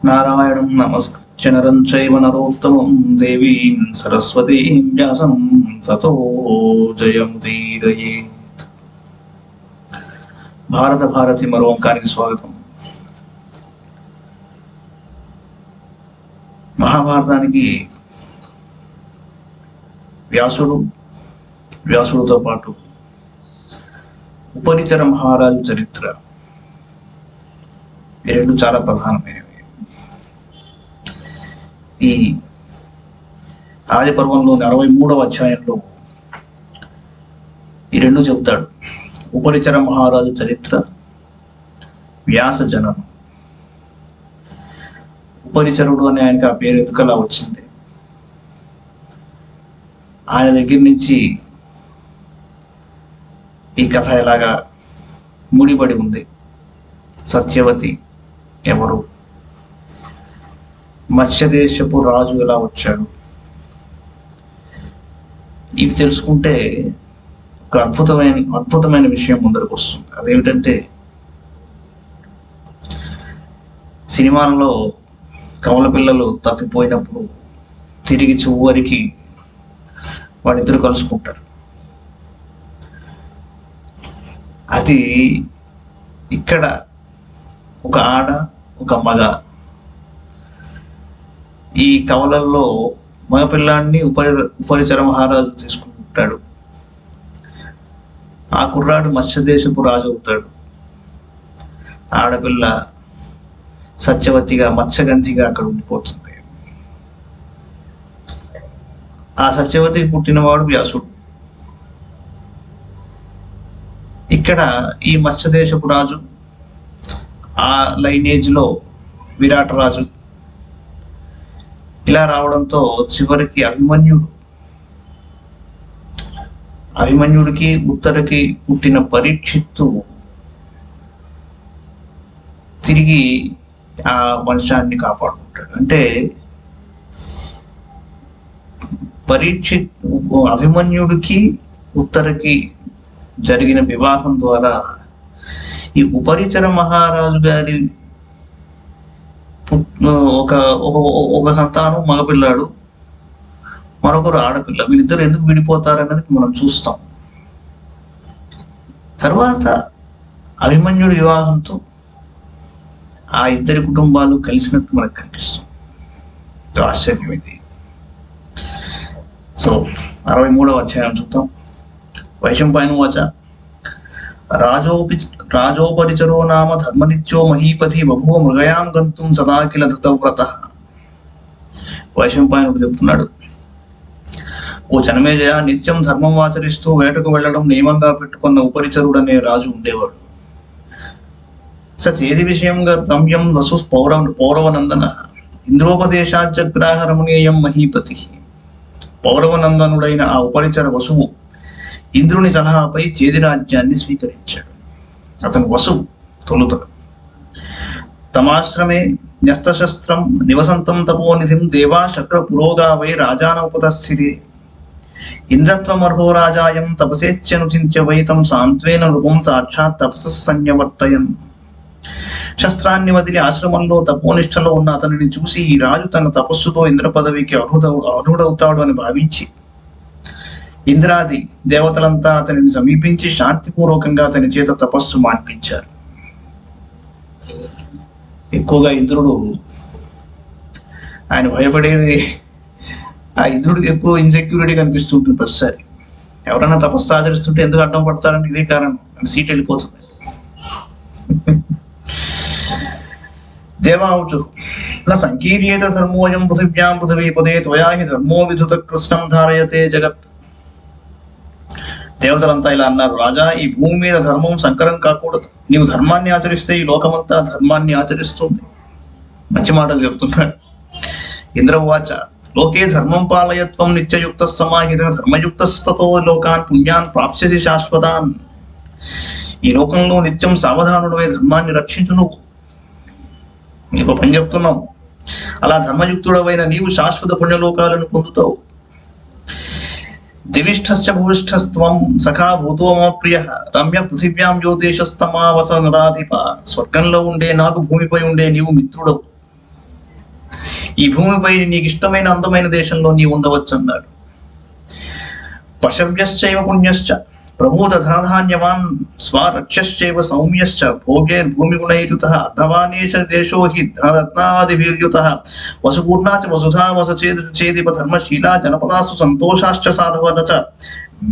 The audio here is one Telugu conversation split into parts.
నారాయణం నమస్కృత్య నరం చైవ నరోత్తమం దేవీం సరస్వతీం వ్యాసం తతో జయముదీరయేత్. భారత భారతి మరో అంకానికి స్వాగతం. మహాభారతానికి వ్యాసుడితో పాటు ఉపరిచర మహారాజు చరిత్ర ఈ రెండు చాలా ప్రధానమైనవి. ఈ ఆది పర్వంలోని 63వ అధ్యాయంలో ఈ రెండు చెబుతాడు. ఉపరిచర మహారాజు చరిత్ర, వ్యాస జననం. ఉపరిచరుడు అని ఆయనకి ఆ పేరు ఎందుకలా వచ్చింది? ఆయన దగ్గర నుంచి ఈ కథ ఎలాగా ముడిపడి ఉంది. సత్యవతి ఎవరు? మత్స్యదేశపు రాజు ఎలా వచ్చాడు? ఇవి తెలుసుకుంటే ఒక అద్భుతమైన విషయం ముందరకు వస్తుంది. అదేమిటంటే, సినిమాలలో కమల పిల్లలు తప్పిపోయినప్పుడు తిరిగి చివరికి వాళ్ళిద్దరు కలుసుకుంటారు. అది ఇక్కడ ఒక ఆడ ఒక మగ. ఈ కవలల్లో మగపిల్లాడిని ఉపరిచర మహారాజు తీసుకుంటాడు. ఆ కుర్రాడు మత్స్యదేశపు రాజు అవుతాడు. ఆడపిల్ల సత్యవతిగా మత్స్యగంధిగా అక్కడ ఉండిపోతుంది. ఆ సత్యవతికి పుట్టినవాడు వ్యాసుడు. ఇక్కడ ఈ మత్స్యదేశపు రాజు, ఆ లైనేజ్ లో విరాట రాజు ఇలా రావడంతో చివరికి అభిమన్యుడికి ఉత్తరకి పుట్టిన పరీక్షిత్తు తిరిగి ఆ వంశాన్ని కాపాడుకుంటాడు. అంటే అభిమన్యుడికి ఉత్తరకి జరిగిన వివాహం ద్వారా ఈ ఉపరిచర మహారాజు గారి ఒక సంతానం మగపిల్లాడు, మరొకరు ఆడపిల్ల. వీళ్ళిద్దరు ఎందుకు విడిపోతారన్నది మనం చూస్తాం. తర్వాత అభిమన్యుడి వివాహంతో ఆ ఇద్దరి కుటుంబాలు కలిసినట్టు మనకు కనిపిస్తుంది. ఆశ్చర్యం ఇది. సో 63వ అధ్యాయం చూద్దాం. వైశంపాయనువాచ రాజోపరిచరో నామ ధర్మనిత్యో మహీపతి బభువ మృగయాం గంతుం సదాకిల ధృతవ్రత. వైశంపాయనుడు చెప్తున్నాడు, ఓ జనమేజయ, నిత్యం ధర్మం ఆచరిస్తూ వేటకు వెళ్ళడం నియమంగా పెట్టుకున్న ఉపరిచరుడు అనే రాజు ఉండేవాడు. చేది విషయంగా రమ్యం వసు పౌరవనందన ఇంద్రోపదేశాజగ్రాహ రమణీయం మహీపతి. పౌరవనందనుడైన ఆ ఉపరిచర వసువు ఇంద్రుని సలహాపై చేది రాజ్యాన్ని స్వీకరించాడు. అతను వసువు తొలుత తమాశ్రమే న్యస్తశస్త్రం నివసంతం తపోనిధిం దేవా శక్ర పురోగా వై రాజానౌపతస్థిరే ఇంద్రత్వమర్హో రాజాయం తపసేత్యనుచింత్య వైతం సాంత్వేన నృపం సాక్షాత్ తపస్సన్యవర్తయన్. శస్త్రాన్ని వదిలి ఆశ్రమంలో తపోనిష్టలో ఉన్న అతనిని చూసి ఈ రాజు తన తపస్సుతో ఇంద్ర పదవికి అర్హుడవుతాడు అని భావించి ఇంద్రాది దేవతలంతా అతనిని సమీపించి శాంతిపూర్వకంగా అతని చేత తపస్సు మాన్పించారు. ఎక్కువగా ఇంద్రుడు, ఆయన భయపడేది, ఆ ఇంద్రుడికి ఎక్కువ ఇన్సెక్యూరిటీ కనిపిస్తుంటుంది ప్రతిసారి. ఎవరైనా తపస్సు ఆచరిస్తుంటే ఎందుకు అడ్డం పడతారంటే ఇదే కారణం, సీట్ వెళ్ళిపోతుంది. దేవావుచు సంకీర్యేత ధర్మోయం పృథివ్యాం పృథివీపదే త్వయా హి ధర్మో విధుత కృష్ణం ధారయతే జగత్. దేవతలంతా ఇలా అన్నారు, రాజా, ఈ భూమి మీద ధర్మం సంకరం కాకూడదు. నీవు ధర్మాన్ని ఆచరిస్తే ఈ లోకమంతా ధర్మాన్ని ఆచరిస్తుంది. మంచి మాటలు చెప్తున్నాడు. ఇంద్రవాచ లోకే ధర్మం పాలయత్వం నిత్యయుక్త సమాహిత ధర్మయుక్తస్తతో లోకాన్ పుణ్యాన్ ప్రాప్స్యసి శాశ్వతాన్. ఈ లోకంలో నిత్యం సావధానుడవై ధర్మాన్ని రక్షించు. నువ్వు నీకు పని చెప్తున్నావు. అలా ధర్మయుక్తుడవైన నీవు శాశ్వత పుణ్యలోకాలను పొందుతావు. దివిష్ఠస్య భూయిష్ఠస్త్వం సఖా భూతో మమ ప్రియ రమ్య పృథివ్యాం జ్యోతిషస్తమావస నరాధిప. స్వర్గంలో ఉండే నాకు భూమిపై ఉండే నీవు మిత్రుడవు. ఈ భూమిపై నీకు ఇష్టమైన అందమైన దేశంలో నీవు ఉండవచ్చు అన్నాడు. పశవ్యశ్చైవ పుణ్యశ్చ ప్రమోద ధనధాన్యవాన్ స్వరక్షశ్చైవ సౌమ్యశ్చ భోగైర్భూమిగుణైర్యుతః అర్ధవానేచ దేశో హి రత్నాదిభిర్యుతః వసుపూర్ణా చ వసుధా వసచేదిప ధర్మశీలా జనపదాసు సంతోషాశ్చ సాధవన చ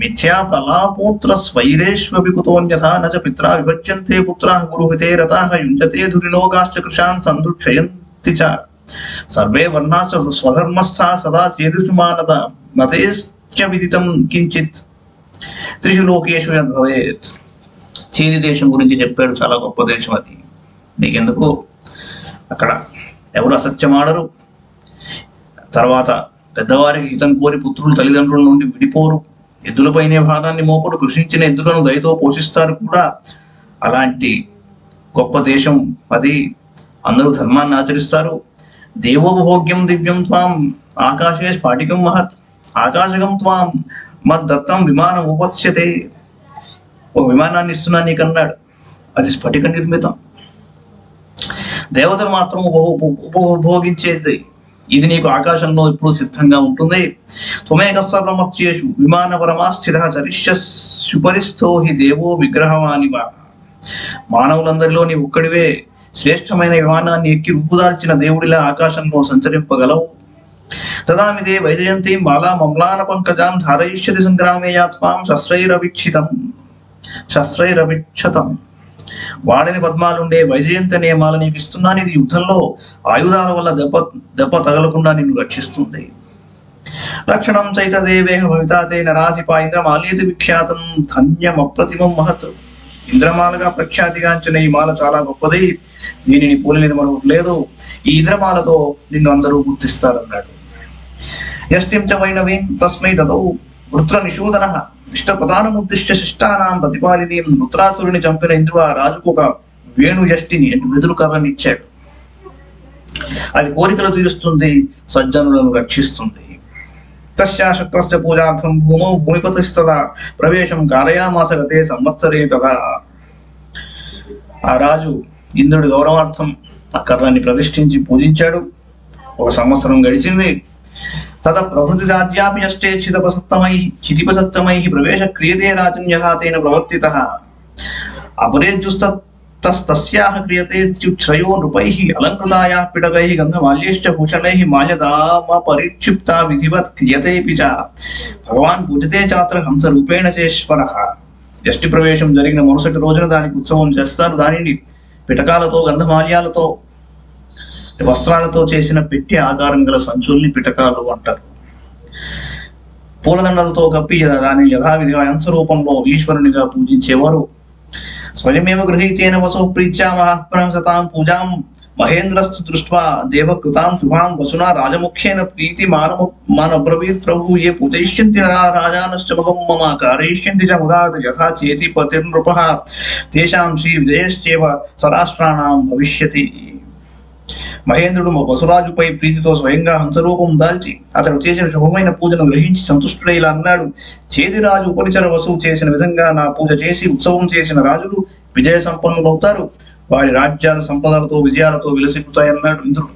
మిథ్యా ప్రలాపోత్ర స్వైరేష్వపి కుతోన్యథా న చ పిత్రా విభజ్యంతే పుత్రాః గురుహితే రతాః యుంజతే ధురినోగాశ్చ కృశాన్ సందుక్షయంతి చ సర్వే వర్ణాశ్చ స్వధర్మస్థా సదా చేదుషుమానత నతేశ్చ విదితం కించిత్ త్రిషు లోకేషు యద్భవేత్. చీని దేశం గురించి చెప్పాడు, చాలా గొప్ప దేశం అది. నీకెందుకు, అక్కడ ఎవరు అసత్యమాడరు, తర్వాత పెద్దవారికి హితం కోరి పుత్రులు తల్లిదండ్రుల నుండి విడిపోరు, ఎద్దులపైనే భాగాన్ని మోపరు, కృషించిన ఎద్దులను దయతో పోషిస్తారు కూడా. అలాంటి గొప్ప దేశం అది. అందరూ ధర్మాన్ని ఆచరిస్తారు. దేవోపభోగ్యం దివ్యం త్వాం ఆకాశే స్ఫాటికం మహత్ ఆకాశకం త్వాం మద్దత్తం విమానం ఉపత్స్యతే. ఒక విమానాన్ని ఇస్తున్నా నీకన్నాడు, అది స్ఫటిక నిర్మితం. దేవతలు మాత్రం ఉపభోగించేది, ఇది నీకు ఆకాశంలో ఇప్పుడు సిద్ధంగా ఉంటుంది. త్వమేక సర్వమర్త్యేషు విమాన పరమాస్థిత చరిష్యశుపరిస్థో హి దేవో విగ్రహవానివ. మానవులందరిలో నీ ఒక్కడివే శ్రేష్టమైన విమానాన్ని ఎక్కి రూపుదాల్చిన దేవుడిలా ఆకాశంలో సంచరింపగలవు. తదామిదే వైజయంతి మాలా మమ్లాన పంకజాం ధారయిష్యతి సంగ్రామే యాత్మాం శస్త్రైరవిక్షతం. వాడిని పద్మాలుండే వైజయంతి అనే మాల నీకు ఇస్తున్నాను. ఇది యుద్ధంలో ఆయుధాల వల్ల దెబ్బ తగలకుండా నిన్ను రక్షిస్తుంది. రక్షణం చైత దేవేహ భవితాతే నరాధిపా ఇంద్రమాలేతి విఖ్యాతం ధన్యం అప్రతిమం మహత్. ఇంద్రమాలగా ప్రఖ్యాతిగాంచిన ఈ మాల చాలా గొప్పది, దీనిని పోలినది మరొకటి లేదు. ఈ ఇంద్రమాలతో నిన్ను అందరూ గుర్తిస్తారన్నాడు. యష్టిం చ వైనవీం తస్మై దదౌ వృత్ర నిషూదనః ఇష్టప్రధానముద్దిష్ట శిష్టానాం ప్రతిపాలిని. వృత్రాసురుని చంపిన ఇంద్రుడు ఆ రాజుకు ఒక వేణు యష్టిని అంటే వెదురు కర్రని ఇచ్చాడు. అది కోరికలు తీరుస్తుంది, సజ్జనులను రక్షిస్తుంది. తస్యా శుక్రస్య పూజార్థం భూమౌ భూమిపతిస్తదా ప్రవేశం కారయామాస గతే సంవత్సరే తదా. ఆ రాజు ఇంద్రుడి గౌరవార్థం ఆ కర్రాన్ని ప్రతిష్ఠించి పూజించాడు. ఒక సంవత్సరం గడిచింది. తద ప్రభృతి రాజ్యాపి అష్టే చితిపసత్తమై ప్రవేశ క్రియతే రాజన్ యథా తేన ప్రవర్తితః. అపరేజుస్తస్తస్యాః క్రియతే త్యుచ్ఛ్రయో నృపైః అలంకృతాయాః పిటకైః గంధమాల్యైశ్చ భూషణైః మాల్యదామపరిక్షిప్తా విధివత్ క్రియతేపి చ. భగవాన్ పూజితే చాత్ర హంసరూపేణ చేశ్వరః. యష్టి ప్రవేశం జరిగిన మరుసటి రోజున దానికి ఉత్సవం చేస్తారు. దానిని పిటకాలతో గంధమాల్యాలతో వస్త్రాలతో చేసిన పెట్టి ఆకారం గల సంచుల్ని పిటకాలు అంటారు. పూలదండలతో కప్పి దానిని యథావిధి హంసరూపంలో ఈశ్వరునిగా పూజించేవారు. స్వయమేవ గృహీతేన వసో ప్రీత్యా మహాత్మనః సతాం పూజాం మహేంద్రస్తు దృష్ట్వా దేవకృతాం శుభాం వసునా రాజముఖ్యేన ప్రీతి మానబ్రవీత్ ప్రభు ఏ పూజయిష్యంతి రాజానశ్చ ముఖం మమ కారయిష్యంతి చ ముదా యథా చేతి పతిర్నృపః తేషాం శ్రీ విజయశ్చేవ సరాష్ట్రాణాం భవిష్యతి. మహేంద్రుడు వసురాజుపై ప్రీతితో స్వయంగా హంసరూపం దాల్చి అతడు చేసిన శుభమైన పూజను గ్రహించి సంతుష్టుడై ఇలా అన్నాడు: చేదిరాజు ఉపరిచర వసువు చేసిన విధంగా నా పూజ చేసి ఉత్సవం చేసిన రాజులు విజయ సంపన్నులవుతారు. వారి రాజ్యాలు సంపదలతో విజయాలతో విలసిల్లుతాయన్నాడు ఇంద్రుడు.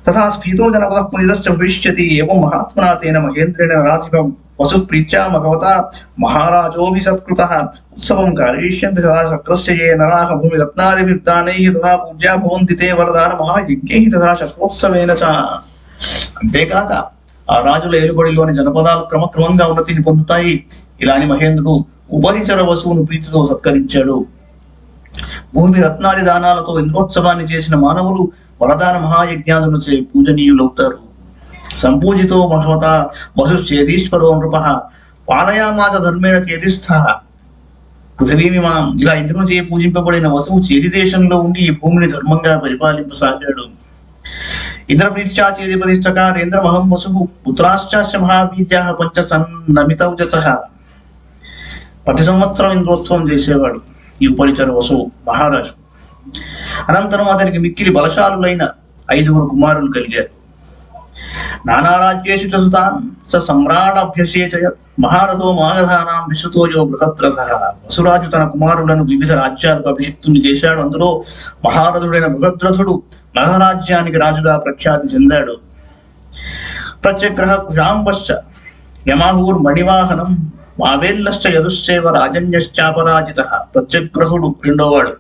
తథా స్ఫీతో జనపదః పునిదశ్చ భవిష్యతి. ఏవం మహాత్మనా తేన మహేంద్రేణ రాధిప వసు ప్రీత్యా మఘవతా మహారాజోభిసత్కృతః ఉత్సవం కారయిష్యంతి సదా శక్రస్య ఏ నరాః భూమి రత్నాదిభిర్దానైః తథా పూజ్యా భవంతి తే వరదాన మహాయజ్ఞైః తథా శక్రోత్సవేన చ. అంతేకాక ఆ రాజుల ఏలుబడిలోని జనపదాలు క్రమక్రమంగా ఉన్నతిని పొందుతాయి. ఇలా అని మహేంద్రుడు ఉపరిచర వసువును ప్రీతితో సత్కరించాడు. భూమి రత్నాది దానాలతో ఇంద్రోత్సవాన్ని చేసిన మానవులు వరదాన మహాయజ్ఞాదులచే పూజనీయులవుతారు. సంపూజితో భగవత వసుశ్చేదీశ్వరో నృపః పాలయామాస ధర్మేణ చేదిస్థః పృథివీమిమాం. ఇలా ఇంద్రుని చే పూజింపబడిన వసువు చేది దేశంలో ఉండి ఈ భూమిని ధర్మంగా పరిపాలింపసాగాడు. ఇంద్రప్రీత్యా చేదిపతిష్టకారేంద్రమహం వసువు పుత్రాశ్చాస్య మహావీర్యాః పంచ సన్నమితౌజసః. ప్రతి సంవత్సరం ఇంద్రోత్సవం చేసేవాడు ఈ ఉపరిచర వసువు మహారాజు. అనంతరం అతనికి మిక్కిలి బలశాలులైన 5 కుమారులు కలిగారు. నానారాజ్యేషు చ సుతాన్ స సమ్రాడభ్యసేచయత్ మహారథో మాగధానాం విశ్రుతో యో బృహద్రథః. వసురాజు తన కుమారులను వివిధ రాజ్యాలకు అభిషిక్తుని చేశాడు. అందులో మహారథుడైన బృహద్రథుడు మగధరాజ్యానికి రాజుగా ప్రఖ్యాతి చెందాడు. ప్రత్యగ్రహ కుశాంబశ్చ యమాహూర్మణివాహనం మావేల్లశ్చ యదుశ్చేవ రాజన్యశ్చాపరాజిత. ప్రత్యగ్రహుడు రెండోవాడు.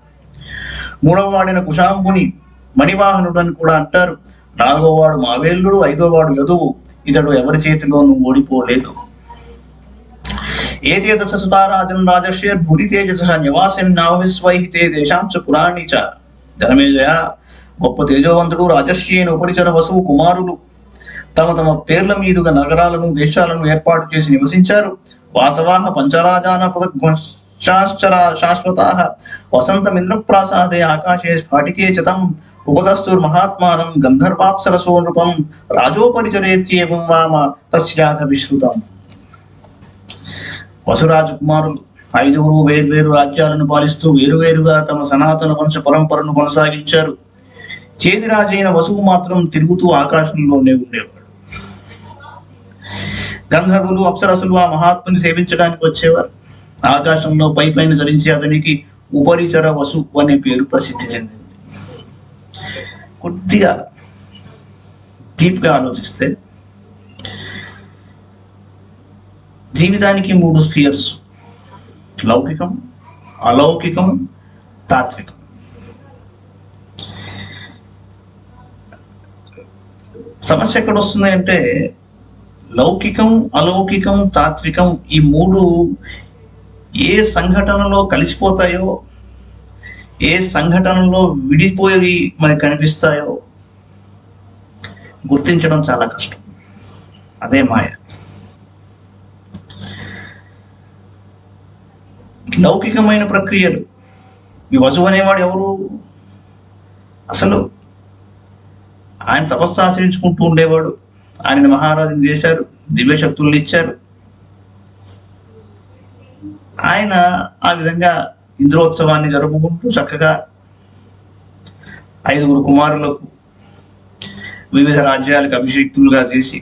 మూడవవాడైన కుశాంబుని మణివాహనుడు అని కూడా అంటారు. నాలుగోవాడు మావేల్లుడు. ఐదోవాడు యదువు. ఇతడు ఎవరి చేతిలోనూ ఓడిపోలేదు. ఏతేదశ సుతారాజన్ రాజర్షేర్భురి తేజస నివాసిన్నావిశ్వైః తే దేశాంశ పురాణి చ. జనమేజయ, గొప్ప తేజవంతుడు రాజర్షి అయిన ఉపరిచర వసువు కుమారులు తమ తమ పేర్ల మీదుగా నగరాలను దేశాలను ఏర్పాటు చేసి నివసించారు. వాసవాహ పంచరాజాన శాశ్వతాః వసంతమింద్రప్రాసాదే ఆకాశే స్ఫాటికే చతం ఉపదస్తుర్మహాత్మానం గంధర్వాప్సరసో నృపం రాజోపరిచరేత్యేవం మామ తస్యాథ విశ్రుతం. వసురాజు కుమారులు ఐదుగురు వేర్వేరు రాజ్యాలను పాలిస్తూ వేరువేరుగా తమ సనాతన వంశ పరంపరను కొనసాగించారు. చేదిరాజైన వసువు మాత్రం తిరుగుతూ ఆకాశంలోనే ఉండేవాడు. గంధర్వులు అప్సరసులు ఆ మహాత్ముని సేవించడానికి వచ్చేవారు. ఆకాశంలో పైపైన చరించి అతనికి ఉపరిచర వసు అనే పేరు ప్రసిద్ధి చెందింది. కొద్దిగా డీప్గా ఆలోచిస్తే జీవితానికి 3 స్ఫియర్స్: లౌకికం, అలౌకికం, తాత్వికం. సమస్య ఎక్కడ వస్తుంది అంటే, లౌకికం, అలౌకికం, తాత్వికం ఈ 3 ఏ సంఘటనలో కలిసిపోతాయో, ఏ సంఘటనలో విడిపోయి మనకు కనిపిస్తాయో గుర్తించడం చాలా కష్టం. అదే మాయ. లౌకికమైన ప్రక్రియలు. ఈ వసువు అనేవాడు ఎవరు? అసలు ఆయన తపస్సు ఆచరించుకుంటూ ఉండేవాడు. ఆయన మహారాజుని చేశారు, దివ్య శక్తుల్ని ఇచ్చారు. ఆయన ఆ విధంగా ఇంద్రోత్సవాన్ని జరుపుకుంటూ చక్కగా 5గురు కుమారులకు వివిధ రాజ్యాలకు అభిషేక్తులుగా చేసి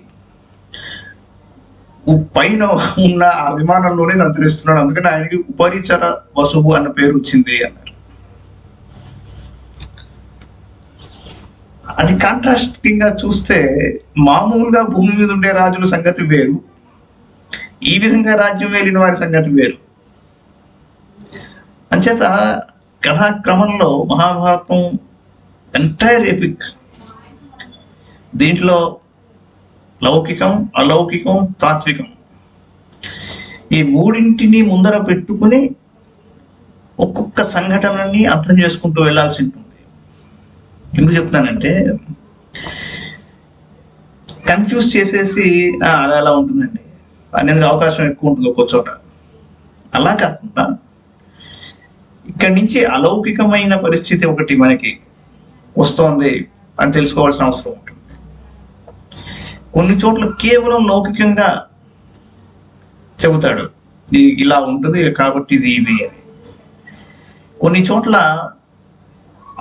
పైన ఉన్న ఆ విమానంలోనే సంచరిస్తున్నాడు. అందుకని ఆయనకి ఉపరిచర వసువు అన్న పేరు వచ్చింది అన్నారు. అది కాంట్రాస్టింగ్ గా చూస్తే మామూలుగా భూమి మీద ఉండే రాజుల సంగతి వేరు, ఈ విధంగా రాజ్యం వెళ్ళిన వారి సంగతి వేరు. అంచేత కథాక్రమంలో మహాభారతం ఎంటైర్ ఎపిక్, దీంట్లో లౌకికం, అలౌకికం, తాత్వికం ఈ 3ంటిని ముందర పెట్టుకుని ఒక్కొక్క సంఘటనని అర్థం చేసుకుంటూ వెళ్లాల్సి ఉంటుంది. ఎందుకు చెప్తానంటే, కన్ఫ్యూజ్ చేసేసి అది అలా ఉంటుందండి అనేది అవకాశం ఎక్కువ ఉంటుంది ఒక్కో చోట. అలా కాకుండా ఇక్కడి నుంచి అలౌకికమైన పరిస్థితి ఒకటి మనకి వస్తోంది అని తెలుసుకోవాల్సిన అవసరం ఉంటుంది. కొన్ని చోట్ల కేవలం లౌకికంగా చెబుతాడు, ఇలా ఉంటుంది కాబట్టి ఇది అని. కొన్ని చోట్ల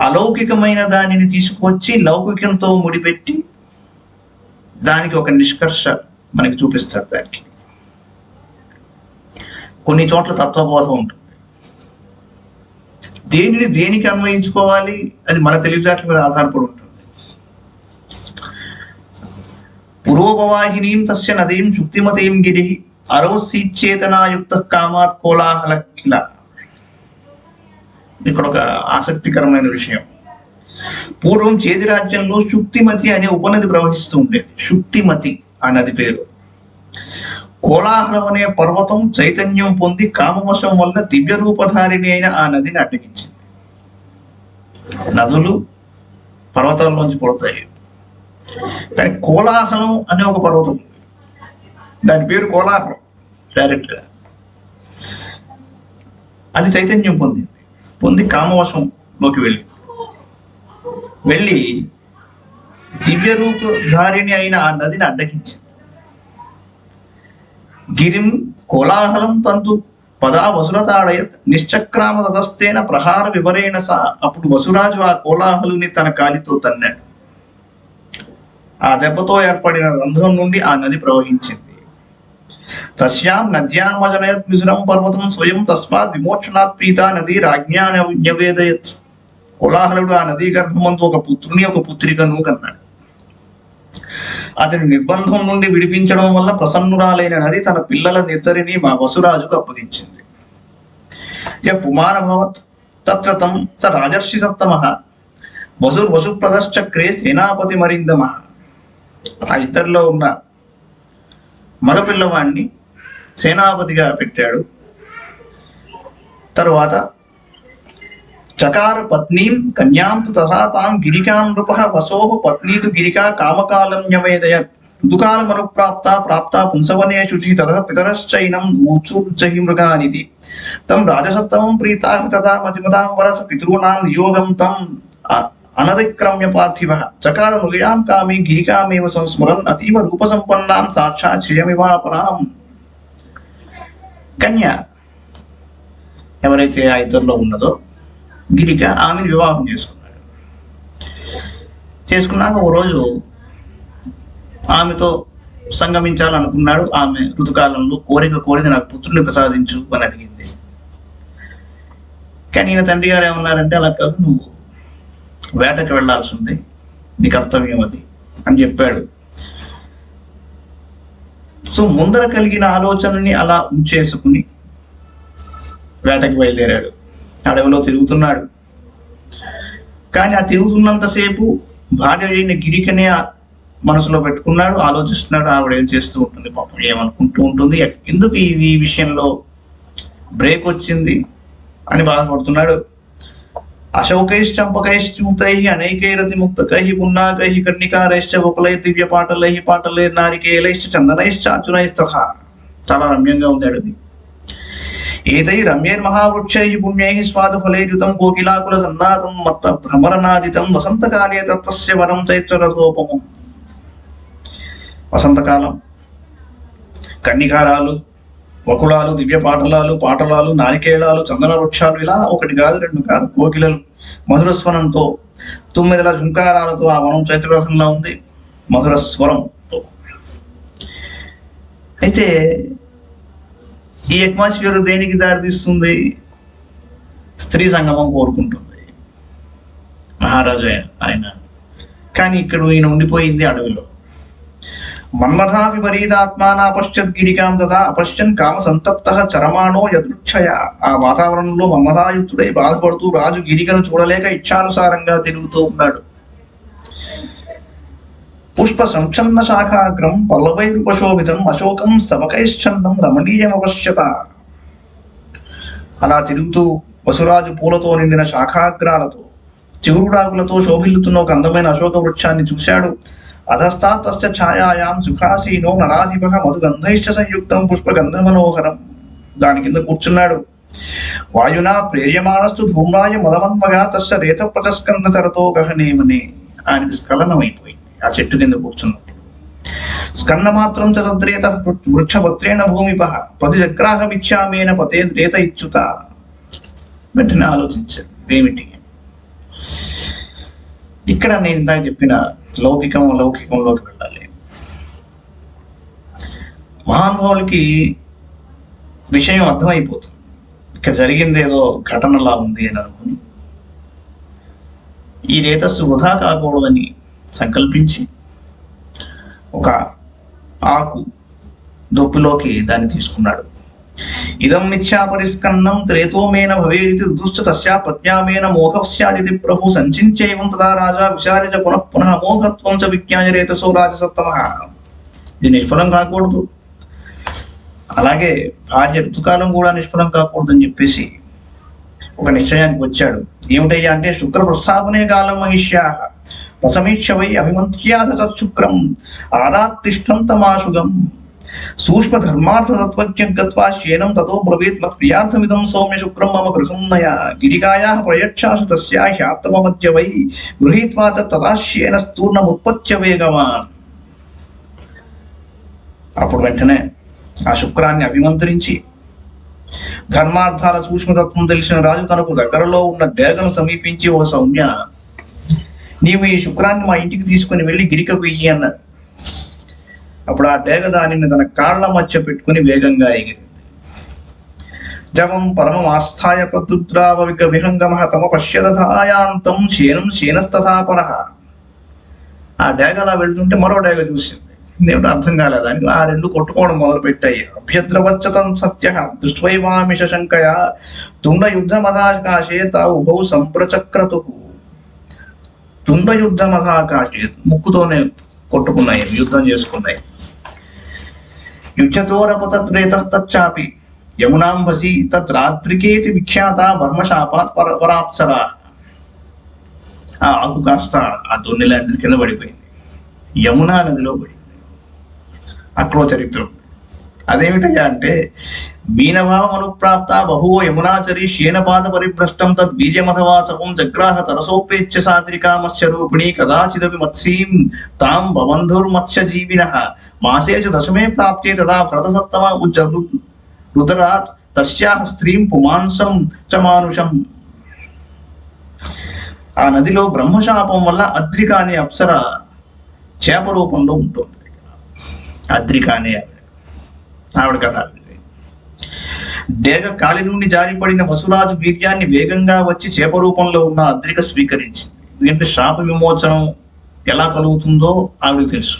అలౌకికమైన దానిని తీసుకొచ్చి లౌకికంతో ముడిపెట్టి దానికి ఒక నిష్కర్ష మనకి చూపిస్తాడు. దానికి కొన్ని చోట్ల తత్వబోధం ఉంటుంది. దేనిని దేనికి అన్వయించుకోవాలి అది మన తెలివితేటల మీద ఆధారపడి ఉంటుంది. పురోపవాహినీం తస్య నదీం శుక్తిమతీం గిరి అరోసీచేతనాయుక్త కామాత్ కోలాహల కిల. ఇక్కడ ఒక ఆసక్తికరమైన విషయం. పూర్వం చేది రాజ్యంలో శుక్తిమతి అనే ఉపనది ప్రవహిస్తూ ఉండేది. శుక్తిమతి ఆ నది పేరు. కోలాహలం అనే పర్వతం చైతన్యం పొంది కామవశం వల్ల దివ్య రూపధారిణి అయిన ఆ నదిని అడ్డగించింది. నదులు పర్వతాల్లోంచి పుడతాయి, కానీ కోలాహలం అనే ఒక పర్వతం, దాని పేరు కోలాహలం డైరెక్ట్ గా. అది చైతన్యం పొంది కామవశంలోకి వెళ్ళి దివ్య రూపధారిణి అయిన ఆ నదిని అడ్డగించింది. గిరిం కోలాహలం తంతు పదా వసురతాడయత్ నిశ్చక్రామ తతస్థేన ప్రహార వివరేణ సా. అప్పుడు వసురాజు ఆ కోలాహలుని తన కాలితో తన్నాడు. ఆ దెబ్బతో ఏర్పడిన రంధ్రం నుండి ఆ నది ప్రవహించింది. తస్యాం నద్యాం అజనయత్ మిథునం పర్వతం స్వయం తస్మాత్ విమోచనాత్ ప్రీత నది రాజ్ఞా న్యవేదయత్. కోలాహలుడు ఆ నదీ గర్భమందు ఒక పుత్రుని ఒక పుత్రికను కన్నాడు. అతని నిర్బంధం నుండి విడిపించడం వల్ల ప్రసన్నురాలైన నది తన పిల్లల నిద్దరిని మా వసురాజుకు అప్పగించింది. పుమానభవత్ తత్ర తం స రాజర్షి సత్తమః వసుప్రదశ్చక్రే సేనాపతి మరిందమ. ఆ ఇద్దరిలో ఉన్న మగపిల్లవాణ్ణి సేనాపతిగా పెట్టాడు. తరువాత చకార పత్నీం కన్యాం తు తథా తాం గిరికాం నృపః వసోః పత్నీతు గిరికా కామకాలం న్యవేదయత్. ఋతుకాలమనుప్రాప్తా ప్రాప్తా పుంసవనే శుచి తతః పితరశ్చైనం ఊచూర్జహి మృగానితి. తం రాజసత్తమం ప్రీతాః తదా మతిమతాం వరస పితॄణాం నియోగం తం అనతిక్రమ్య పార్థివః. చకార మృగయాం కామి గిరికామేవ సంస్మరన్ అతీవ రూపసంపన్నాం సాక్షాత్ శ్రియమివాపరాం. కన్య ఎవరైతే ఆ ఇద్దరిలో ఉన్నదో గిరిక ఆమెను వివాహం చేసుకున్నాడు. చేసుకున్నాక ఓ రోజు ఆమెతో సంగమించాలనుకున్నాడు. ఆమె ఋతుకాలంలో కోరినది నాకు పుత్రుని ప్రసాదించు అని అడిగింది. కానీ ఈయన తండ్రి గారు ఏమన్నారంటే, అలా కాదు, నువ్వు వేటకి వెళ్లాల్సి ఉంది, నీ కర్తవ్యం అది అని చెప్పాడు. సో ముందర కలిగిన ఆలోచనని అలా ఉంచేసుకుని వేటకి బయలుదేరాడు. అడవిలో తిరుగుతున్నాడు. కానీ ఆ తిరుగుతున్నంతసేపు భార్య అయిన గిరికనే మనసులో పెట్టుకున్నాడు, ఆలోచిస్తున్నాడు. ఆవిడ ఏం చేస్తూ ఉంటుంది, పాపం ఏమనుకుంటూ ఉంటుంది, ఎందుకు ఈ విషయంలో బ్రేక్ వచ్చింది అని బాధపడుతున్నాడు. అశోకైశ్చంపకైశ్చూతై అనేకైరతి ముక్తకై పున్నాకై కర్ణికారైశ్చ ఉపలై దివ్య పాటలై పాటలై నారికేలైశ్చ చందనైశ్చార్జునైస్తథా. చాలా రమ్యంగా ఉంది అడవి. ఏతై రమ్యైర్మహావృక్షై పుణ్యై స్వాదుఫలైర్యుతం కోకిలాకుల సన్నాదం మత్త భ్రమరనాదితం వసంతకాలే తత్తస్య వరం చైత్రరథోపమం. వసంతకాలం కన్నికారాలు, వకుళాలు, దివ్య పాటలాలు, నారికేళాలు, చందన వృక్షాలు, ఇలా ఒకటి కాదు రెండు కాదు, కోకిలలు మధురస్వరంతో, తుమ్మెదల జుంకారాలతో ఆ వనం చైత్రరథంలా ఉంది, మధుర స్వరంతో. అయితే ఈ అట్మాస్ఫియర్ దేనికి దారితీస్తుంది? స్త్రీ సంగమం కోరుకుంటుంది మహారాజు ఆయన. కానీ ఇక్కడ ఈయన ఉండిపోయింది అడవిలో. మన్మథా విపరీతాత్మాన అపశ్యత్ గిరికాం తదా అపశ్యన్ కామ సంతప్త చరమాణో యదృచ్ఛయ. ఆ వాతావరణంలో మన్మథాయుక్తుడై బాధపడుతూ రాజు గిరికను చూడలేక ఇచ్ఛానుసారంగా తిరుగుతూ ఉన్నాడు. పుష్ప సంక్షన్న శాఖాగ్రం పల్లవైరుపశోభితం అశోకం సమకైశ్చందం రమణీయమపశ్యత. అలా తిరుగుతూ వసురాజు పూలతో నిండిన శాఖాగ్రాలతో, చిగురుడాకులతో శోభిల్లుతున్న ఒక అందమైన అశోక వృక్షాన్ని చూశాడు. అధస్తాత్ తస్య ఛాయాయాం సుఖాసీనో నరాధిపః మధుగంధైశ్చ సంయుక్తం పుష్పగంధమనోహరం. దాని కింద కూర్చున్నాడు. వాయునా ప్రేర్యమాణస్తు ధూమ్రాయ మదమన్మగా తస్య రేత ప్రచస్కంద చరతో గహనేమనే. ఆయనకి స్ఖలనమైపోయింది ఆ చెట్టు కింద కూర్చున్నప్పుడు. స్కంద మాత్రం చతద్రేత వృక్షపత్రేణ భూమిపః ప్రతిచక్రాహమిచ్చామేన పతే రేత ఇచ్చుత. వెంటనే ఆలోచించాడు, ఇదేమిటి? ఇక్కడ నేను ఇందాక చెప్పిన లౌకికంలోకి వెళ్ళాలి. మహానుభావులకి విషయం అర్థమైపోతుంది, ఇక్కడ జరిగింది ఏదో ఘటనలా ఉంది అని అనుకుని ఈ రేతస్సు వృధా కాకూడదని సంకల్పించి ఒక ఆకు దొప్పులోకి దాన్ని తీసుకున్నాడు. ఇదం మిథ్యా పరిస్కన్నం త్రేతోమేన భవేదితి ఋతుశ్చ తస్యా పత్యామేన మోహస్యాదితి ప్రభు సంచించైవం తదా రాజా విచార్య పునః పునః మోహత్వం చ విజ్ఞాయ రేతసో రాజసత్తమః. ఇది నిష్ఫలం కాకూడదు, అలాగే భార్య ఋతుకాలం కూడా నిష్ఫలం కాకూడదని చెప్పేసి ఒక నిశ్చయానికి వచ్చాడు. ఏమిటయ్యా అంటే, శుక్ర ప్రస్థాపనే కాలం మహిష్యా రసమీక్ష వై అభిమంత్ర్యాధ తత్శుక్రం ఆరాత్తిష్టం తమాశుగం సూక్ష్మ ధర్మార్థ తత్వజ్ఞం గత్వా శేనం తతో బ్రవీత్ మత్ప్రియార్థమిదం సౌమ్య శుక్రం మమ గృహం నయ గిరికాయాః ప్రయచ్ఛాసు తస్యా హ్యాత్తమమధ్య వై గృహీత్వా తదాశ్యేన స్థూర్ణముత్పత్య వేగవాన్. అప్పుడు వెంటనే ఆ శుక్రాన్ని అభిమంత్రించి ధర్మార్థాల సూక్ష్మతత్వం తెలిసిన రాజు తనకు దగ్గరలో ఉన్న డేగను సమీపించి, ఓ సౌమ్య, నీవు ఈ శుక్రాన్ని మా ఇంటికి తీసుకుని వెళ్ళి గిరికకు ఇయ్యి అన్నాడు. అప్పుడు ఆ డేగ దానిని తన కాళ్ల మధ్య పెట్టుకుని వేగంగా ఎగిరింది. జవం పరమం ఆస్థాయ ప్రద్రుద్రావిక విహంగమ తమ పశ్యదధాయాంతం శేనం శేనస్తథాపర. ఆ డేగ అలా వెళ్తుంటే మరో డేగ చూసింది. ఏమిటో అర్థం కాలేదానికి ఆ రెండు కొట్టుకోవడం మొదలు పెట్టాయి. అభ్యద్రవచ్చతం సత్య దృష్ట్వైవామిష శంకయ తుండ యుద్ధమధాకాశే తావుభౌ సంప్రచక్రతు. తుండ యుద్ధమధాకాశే ముక్కుతోనే కొట్టుకున్నాయి, యుద్ధం చేసుకున్నాయి. యుద్ధతోరపతద్రేత తచ్చాపి యమునాంబసి తద్రాత్రికేతి విఖ్యాత వర్మశాపాత్ వరాప్సరా. ఆ ఆకు కాస్త ఆ దొన్నె లాంటిది కింద పడిపోయింది, యమునా నదిలో పడింది. అక్కడో చరిత్ర. అదేమిటయ్యా అంటే బీనభావం అనుప్రాప్త బహువో యమునాచరి శేనపాద పరిభ్రష్టం తద్వీర్యమథవాసవం జగ్రాహ తరసోపేచ్య సాద్రికా మత్స్యరూపిణి కదాచిదపి మత్సీం తాం భవంధుర్మత్స్యజీవినః మాసే చ దశమే ప్రాప్తే తదా భరతసత్తమ రుదరాత్ తస్యాహ స్త్రీం పుమాంసం చ మానుషం. ఆ నదిలో బ్రహ్మశాపం వల్ల అద్రిక అనే అప్సర చేప రూపంలో ఉంటుంది. అద్రిక అనే ఆవిడ కథ. డేగ కాలి నుండి జారిపడిన వసురాజు వీర్యాన్ని వేగంగా వచ్చి చేప రూపంలో ఉన్న అద్రిక స్వీకరించింది. ఎందుకంటే శాప విమోచనం ఎలా కలుగుతుందో ఆవిడకి తెలుసు.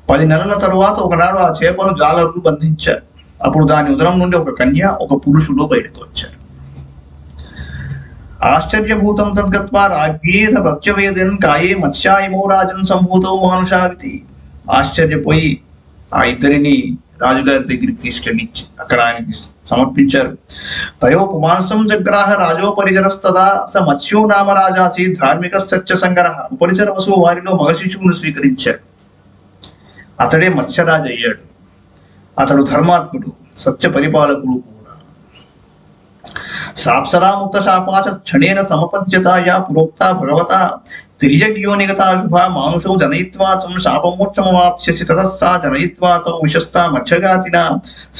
10 నెలల తరువాత ఒకనాడు ఆ చేపను జాలరులు బంధించారు. అప్పుడు దాని ఉదరం నుండి ఒక కన్య, ఒక పురుషుడు బయటకు వచ్చారు. ఆశ్చర్యభూతం తద్గత్వా రాజ్ఞేధ ప్రత్యవేదన్ కాయే మత్స్యాయమో రాజన్ సంభూతో మానుషావితి. ఆశ్చర్యపోయి ఆ ఇద్దరిని రాజుగారి దగ్గరికి తీసుకెళ్ళి అక్కడ ఆయనకి సమర్పించారు. తయో పుమాంసం జగ్రాహ రాజోపరిచరస్తదా స మత్స్యో నామ రాజాసి ధార్మిక సత్య సంగరహ. ఉపరిచర వసువు వారిలో మగ శిశువును స్వీకరించాడు. అతడే మత్స్యరాజు అయ్యాడు. అతడు ధర్మాత్ముడు, సత్య పరిపాలకుడు కూడా. సాప్సరాముక్త శాపాచ క్షణేన సమపద్యతాయా పురోక్త భగవత తిర్యగ్యోనిగతా శుభ మానుషో జనయిత్వా తం శాపమోక్షమవాప్స్యసి తతస్సా జనయిత్వా తో విశస్తా మత్స్యఘాతినా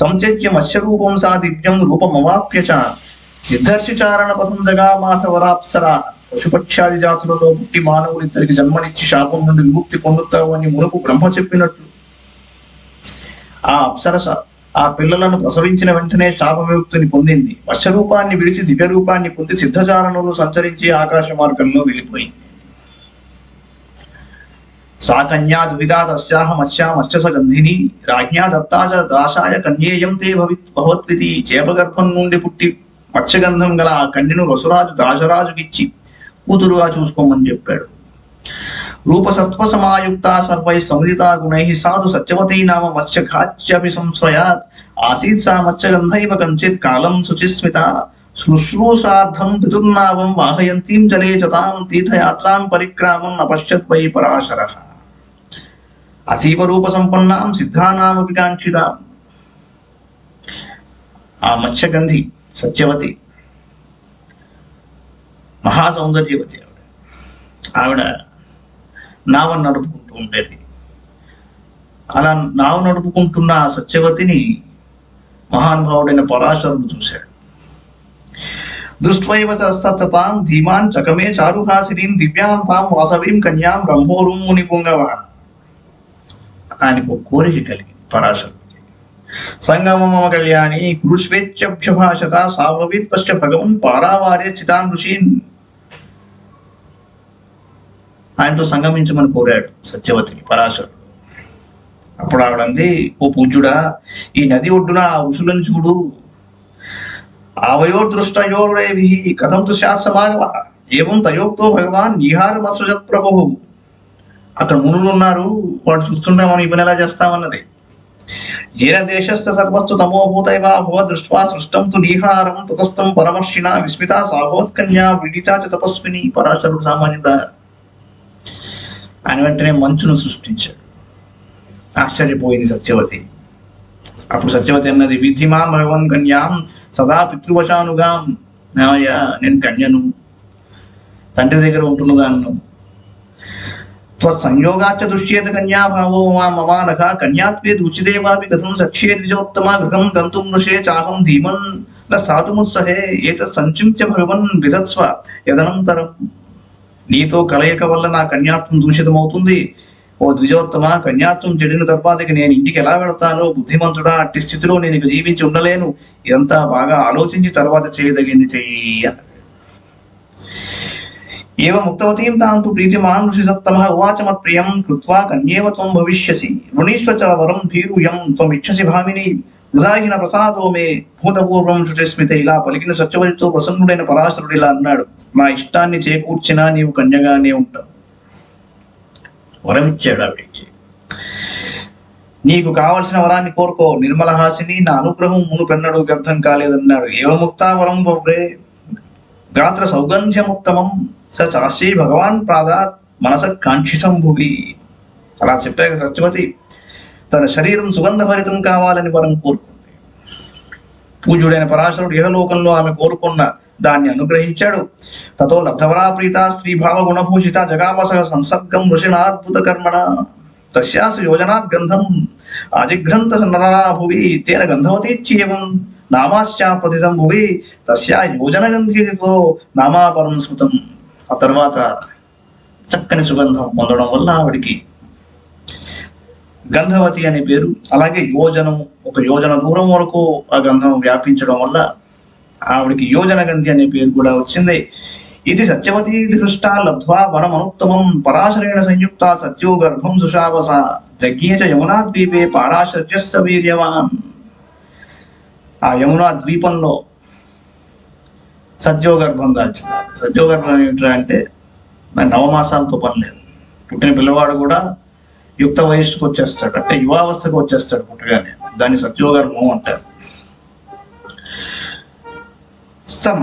సంత్యజ్య మత్స్యరూపం సా దివ్యం రూపమవాప్య చ. సిద్ధర్షి చారణ పథం జగామాథవరాప్సరా. పశుపక్షాది జాతులలో పుట్టి మానవుడిద్దరికి జన్మనిచ్చి శాపం నుండి విముక్తి పొందుతావు అని మునుపు బ్రహ్మ చెప్పినట్లు ఆ అప్సరస ఆ పిల్లలను ప్రసవించిన వెంటనే శాప విముక్తిని పొందింది. మత్స్యరూపాన్ని విడిచి దివ్య రూపాన్ని పొంది సిద్ధచారణను సంచరించి ఆకాశ మార్గంలో వెళ్ళిపోయింది. సా కన్యా దుహితా తస్యాహ మత్స్యా మత్స్యస గంధిని రాజ్ఞా దత్తాచ దాసాయ కన్యేయం తే భవత్వితి. చేపగర్భం నుండి పుట్టి మత్స్యగంధం గల ఆ కన్యను వసురాజు దాశరాజుకిచ్చి కూతురుగా చూసుకోమని చెప్పాడు. రూపసత్వ సమాయుక్త సర్వై సంహిత గుణై సాధు సత్యవతీ నామ మత్స్యఘాత్యపి సంశ్రయాత్. ఆసీత్ సా మత్స్యగంధైవ కంచిత్ కాలం శుచిస్మిత. శుశ్రూషార్థం పితుర్నావం వాహయంతీం జలే జతాం తీర్థయాత్రాం పరిక్రామం అపశ్యత్ వై పరాశరః. అతీవ రూప సంపన్నాం సిద్ధానామపి కాంక్షితాం. ఆ మత్స్యగంధి సత్యవతి మహాసౌందర్యవతి ఆవిడ నావను నడుపుకుంటూ ఉండేది. అలా నావ నడుపుకుంటున్న ఆ సత్యవతిని మహానుభావుడైన పరాశరుడు చూశాడు. దృష్ట్వైవ సతాం ధీమాన్ చకమే చారుహాసినీం దివ్యాం తాం వాసవీం కన్యాం రంభోరుం ముని పుంగవ. ఆయనకు కోరిక కలిగింది పరాశరుడికి. సంగమమ కళ్యాణి కురుష్వేత్యభ్యభాషత సావవీత్ పశ్చ భగవన్ పారావారే స్థితాన్ ఋషీన్. ఆయనతో సంగమించమని కోరాడు సత్యవతిని పరాశరుడు. అప్పుడు ఆవిడంది, ఓ పూజ్యుడా, ఈ నది ఒడ్డున ఆ ఋషులను చూడు. ఆవయోర్దృష్టయోరేభిః కథం తు స్యాత్ సమాగమః ఏవం తయోక్తో భగవాన్ నిహారమసృజత్ ప్రభుః. అక్కడ మునులు ఉన్నారు, వాడు చూస్తుంటే మనం ఈ పని ఎలా చేస్తామన్నది. ఏన దేశస్థ సర్వస్తు తమోభూతైవ భవ దృష్ట్వా సృష్టం తు నిహారం తతస్థం పరమర్షిణా విస్మిత సాహోత్కన్యా విడితా చ తపస్విని. పరాశరుడు సామాన్యుడా. ఆయన వెంటనే మంచును సృష్టించాడు. ఆశ్చర్యపోయింది సత్యవతి. అప్పుడు సత్యవతి అన్నది, విధిమా భగవన్ కన్యాం సదా పితృవశానుగా. నేను కన్యను, తండ్రి దగ్గర ఉంటున్నదాన్ను. త్వత్సంయోగాచ్చ దృశ్యేత కన్యాభావో మమానఘ కన్యాత్వేద్ ఉచిదేవాపి కథం సఖ్యే ద్విజోత్తమ గృహం గంతుం నృషే చాహం ధీమన్ న స్థాతుముత్సహే ఏతత్ సంచింత్య భగవన్ విధత్స్వ యదనంతరం. నీతో కలయిక వల్ల నా కన్యాత్వం దూషితమవుతుంది. ఓ ద్విజోత్తమ, కన్యాత్వం చెడిన తర్వాతకి నేను ఇంటికి ఎలా వెళతాను? బుద్ధిమంతుడా, అట్టి స్థితిలో నేను ఇక జీవించి ఉండలేను. ఇదంతా బాగా ఆలోచించి తర్వాత చేయదగింది చెయ్యి. ఏవ ముక్తవతీం తాం తు ప్రీతిమాన్ ఋషిసత్తమః ఉవాచ మత్ప్రియం కృత్వా కన్యేవ త్వం భవిష్యసి వృణీష్వ చ వరం భీరుయం త్వమిచ్చసి భామిని వృధాహిన ప్రసాదో మే భూతపూర్వం శుచిస్మిత. ఇలా పలికిన సత్యవతితో ప్రసన్నుడైన పరాశరుడు ఇలా అన్నాడు, నా ఇష్టాన్ని చేకూర్చినా నీవు కన్యగానే ఉంటావు. వరం ఇచ్చాడు ఆవిడికి. నీకు కావలసిన వరాన్ని కోరుకో, నిర్మలహాసిని, నా అనుగ్రహం మునుపెన్నడూ వ్యర్థం కాలేదన్నాడు. ఏవముక్తా వరం వవ్రే గాత్ర సౌగంధ్యముత్తమం స చాశ్రీ భగవాన్ ప్రాదాత్ మనస కాంక్షితం భువి. అలా చెప్పాక సత్యవతి తన శరీరం సుగంధభరితం కావాలని వరం కోరుకుంది. పూజ్యుడైన పరాశరుడు ఇహలోకంలో ఆమె కోరుకున్న దాన్ని అనుగ్రహించాడు. తతో లబ్ధవరా ప్రీత స్త్రీభావ గుణభూషిత జగామస సంసర్గం ఋషినాద్భుత కర్మణ తస్యాసు యోజనాత్ గంధం ఆజిఘ్రంత నరరా భువి తేన గంధవతీచ్యేవం నామాశ్చా ప్రతితం భువి తస్యా యోజనగంధితో నామాపరం స్మృతం. ఆ తర్వాత చక్కని సుగంధం పొందడం వల్ల ఆవిడికి గంధవతి అనే పేరు, అలాగే యోజనం, ఒక యోజన దూరం వరకు ఆ గంధం వ్యాపించడం వల్ల ఆవిడికి యోజన గంధి అనే పేరు కూడా వచ్చింది. ఇది సత్యవతీ దృష్టా లబ్ధ్వా వనమనుత్తమం పరాశరేణ సంయుక్త సత్యో గర్భం సుషావస జజ్ఞే చ యమునా ద్వీపే పారాశర్యస్స వీర్యవాన్. ఆ యమునా ద్వీపంలో సత్యోగర్భం దాల్చింది. సత్యోగర్భం ఏమిట్రా అంటే నవమాసాలతో పని లేదు. పుట్టిన పిల్లవాడు కూడా యుక్త వయస్సుకు వచ్చేస్తాడు, అంటే యువావస్థకు వచ్చేస్తాడు పుట్టగానే. దాన్ని సత్యోగర్భం అంటారు.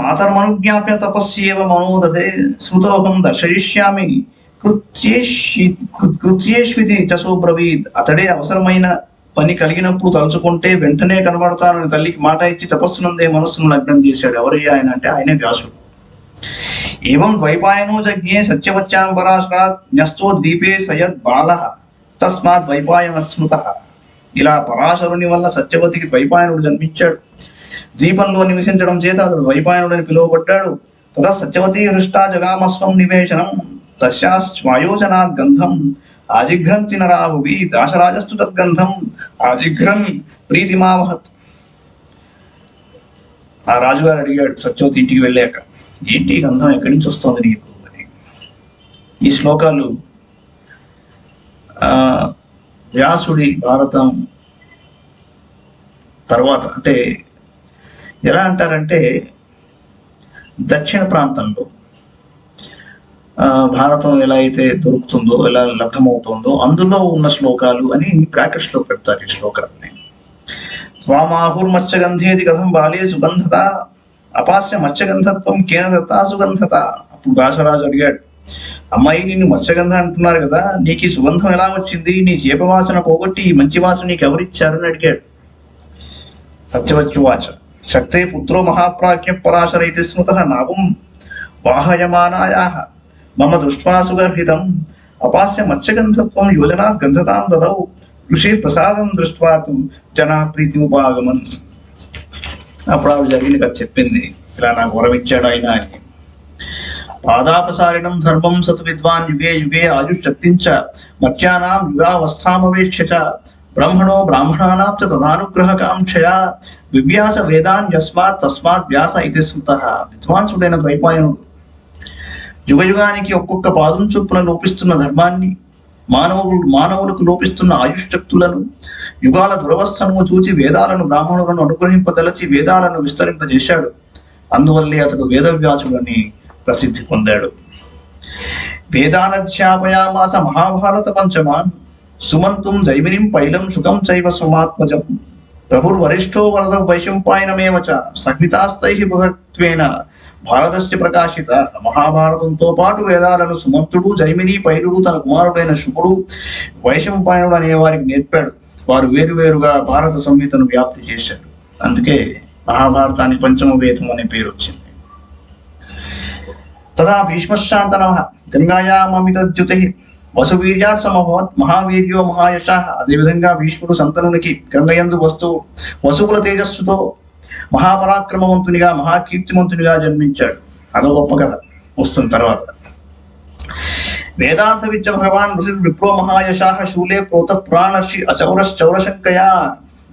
మాతర్మనుజ్ఞాప్య తపస్యేవ మనోదతే స్మృతోహం దర్శయిష్యామి కృత్యేష్వితి చసోబ్రవీద్. అతడే అవసరమైన పని కలిగినప్పుడు తలుచుకుంటే వెంటనే కనబడతానని తల్లికి మాట ఇచ్చి తపస్సునందే మనస్సును లగ్నం చేశాడు. ఎవరయ్యా ఆయన అంటే ఆయనే వ్యాసుడు. ఏవం ద్వైపాయనో జజ్ఞే సత్యవత్యాం పరాశరాత్ న్యస్తో ద్వీపే సయద్ బాలః తస్మాత్ ద్వైపాయన స్మృతః. ఇలా పరాశరుని వల్ల సత్యవతికి ద్వైపాయనుడు జన్మించాడు. ద్వీపంలో నివసించడం చేత అతడు ద్వైపాయనుడని పిలువబడ్డాడు. తదా సత్యవతీ హృష్టా జగామస్వం నివేశనం తస్యాస్వాయోజనాత్ గంధం ఆజిఘ్రంతి నరాభువి దాశరాజస్తు తద్గంధం ఆజిఘ్రం ప్రీతిమావహత్. ఆ రాజుగారు అడిగాడు సత్యవతి ఇంటికి వెళ్ళాక, ఏంటి గంధం ఎక్కడి నుంచి వస్తుంది నీకు అని. ఈ శ్లోకాలు వ్యాసుడి భారతం తర్వాత, అంటే ఎలా అంటారంటే దక్షిణ ప్రాంతంలో భారతం ఎలా అయితే దొరుకుతుందో, ఎలా లబ్ధమవుతుందో అందులో ఉన్న శ్లోకాలు అని బ్రాకెట్స్ లో పెడతారు ఈ శ్లోకాలని. త్వామాహుర్మత్స్యగంధేది కథం బాలే సుగంధత అపాస్య మత్స్యగంధత్వం కేన దత్తా సుగంధత. అప్పుడు దాశరాజు అడిగాడు, అమ్మాయి నిన్ను మత్స్యగంధ అంటున్నారు కదా, నీకు ఈ సుగంధం ఎలా వచ్చింది? నీ చేప వాసన పోగొట్టి ఈ మంచి వాసన నీకు ఎవరిచ్చారు అని అడిగాడు. సత్యవత్యువాచ శక్తే పుత్రో మహాప్రాజ్ఞ పరాశర ఇది స్మృతః నావం వాహయమానాయాః మమ దృష్ట్వా సుగర్హితం అపాస్య మత్స్యగంధత్వం యోజనాత్ గంధతాం దదౌ ఋషి ప్రసాదం దృష్ట్వా తు జనా ప్రీతిముపాగమన్. అప్పుడు ఆవిడ జరిగిన కథ చెప్పింది, ఇలా నాకు వరం ఇచ్చాడు ఆయన అని. పాదాపసారిణం ధర్మం సతు విద్వాన్ యుగే యుగే ఆయుశక్తించ మత్స్యానాం యుగావస్థామవేక్ష బ్రహ్మణో బ్రాహ్మణానాం చ తదానుగ్రహకాంక్షయా వివ్యాస వేదాన్ యస్మాత్ తస్మాత్ వ్యాస ఇది స్మృతః. విద్వాంసుడైన ద్వైపాయనుడు యుగయుగానికి ఒక్కొక్క పాదం చొప్పున లోపిస్తున్న ధర్మాన్ని, మానవులకు లోపిస్తున్న ఆయుష్శక్తులను, యుగాల దురవస్థను చూచి వేదాలను బ్రాహ్మణులను అనుగ్రహింపదలచి వేదాలను విస్తరింపజేశాడు. అందువల్లే అతడు వేదవ్యాసుడని ప్రసిద్ధి పొందాడు. వేదానధ్యాపయామాస మహాభారత పంచమాన్ సుమంతుం జైమినిం పైలం సుఖం చైవ సుమాత్మజం ప్రభుర్వరిష్ఠో వరద వైశంపాయనమేవ చ సంహితాస్తైః బృహత్వేన భారతస్య ప్రకాశిత. మహాభారతంతో పాటు వేదాలను సుమంతుడు, జైమిని, పైలుడు, తన కుమారుడైన శుకుడు, వైశంపాయనుడు అనే వారికి నేర్పాడు. వారు వేరువేరుగా భారత సంహితను వ్యాప్తి చేశారు. అందుకే మహాభారతానికి పంచమ వేదం అనే పేరు వచ్చింది. తదా భీష్మశాంతనః గంగాయామమితద్యుతి వసువీర్యాత్ సమభవత్ మహావీర్యో మహాయశ. అదేవిధంగా భీష్ముడు సంతనునికి గంగయందు వసువుల తేజస్సుతో మహాపరాక్రమవంతునిగా, మహాకీర్తిమంతునిగా జన్మించాడు. అదో గొప్ప కథ వస్తుంది తర్వాత. వేదార్థ విద్య భగవాన్ ఋషి విప్రో మహాయశాః శూలే ప్రోత పురాణర్షి అచౌరశ్చౌరశంకయా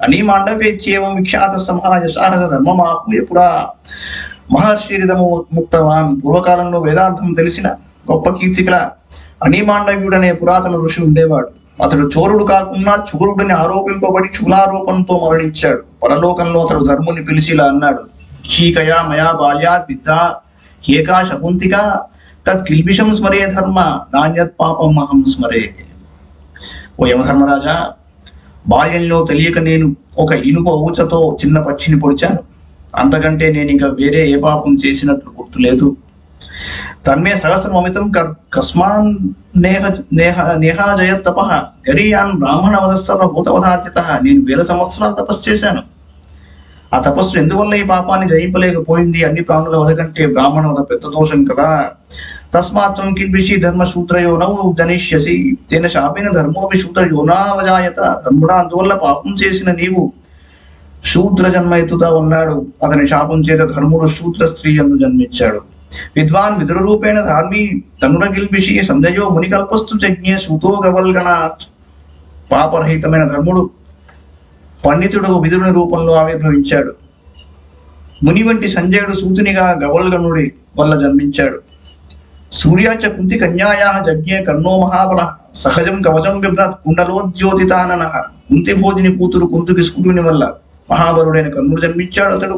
అనీమాండవేచ్యేవం విఖ్యాత మహాయశాః ధర్మమాహూయ పురా. మహర్షిరిదము ముక్తవాన్. పూర్వకాలంలో వేదాంతం తెలిసిన గొప్ప కీర్తికల అనీమాండవ్యుడనే పురాతన ఋషి ఉండేవాడు. అతడు చోరుడు కాకుండా చూరుడిని ఆరోపింపబడి చూలారోపణతో మరణించాడు. పరలోకంలో అతడు ధర్ముని పిలిచి ఇలా అన్నాడు: చీకయా మయా బాల్యాత్ విద్యా ఏకా శకుంతిక తత్ కిల్బిషం స్మరే ధర్మ నాణ్యత్ పాపం అహం స్మరే. ఓ యమధర్మరాజా, బాల్యంలో తెలియక నేను ఒక ఇనుప ఊచతో చిన్న పక్షిని పొడిచాను. అంతకంటే నేను ఇంకా వేరే ఏ పాపం చేసినట్లు గుర్తులేదు. తన్మే సహస్రమమితం కస్మాన్ నేహాజయతప గరీయాన్ బ్రాహ్మణ వదస్సర్వభూతవధాత్యత. నేను 1000 సంవత్సరాలు తపస్సు చేశాను. ఆ తపస్సు ఎందువల్ల ఈ పాపాన్ని జయింపలేకపోయింది? అన్ని ప్రాణుల వధ కంటే బ్రాహ్మణ వధ పెద్ద దోషం కదా. తస్మాత్వం కిల్బిషి ధర్మ శూద్రయోనౌ జనిష్యసి తేన శాపేన ధర్మోపి శూద్రయోనావజాయత. ధర్ముడా, అందువల్ల పాపం చేసిన నీవు శూద్ర జన్మ ఎత్తుతా ఉన్నాడు. అతని శాపం చేత ధర్ముడు శూద్ర స్త్రీ యందు జన్మించాడు. విద్వాన్ విదుర రూపేణ ధార్మీ తనుర గిల్బిషి సంజయో మునికల్పస్తు జజ్ఞే సూతో గవల్గణాత్. పాపరహితమైన ధర్ముడు పండితుడు విదురుని రూపంలో ఆవిర్భవించాడు. ముని వంటి సంజయుడు సూతునిగా గవల్గణుడి వల్ల జన్మించాడు. సూర్యాచ కుంతి కన్యాయా జజ్ఞే కర్ణో మహాబల సహజం కవచం బిభ్రత్ కుండలోద్యోతితానన. కుంతి భోజిని కూతురు కుంతికి స్కుటుని వల్ల మహాబలుడైన కర్ణుడు జన్మించాడు. అతడు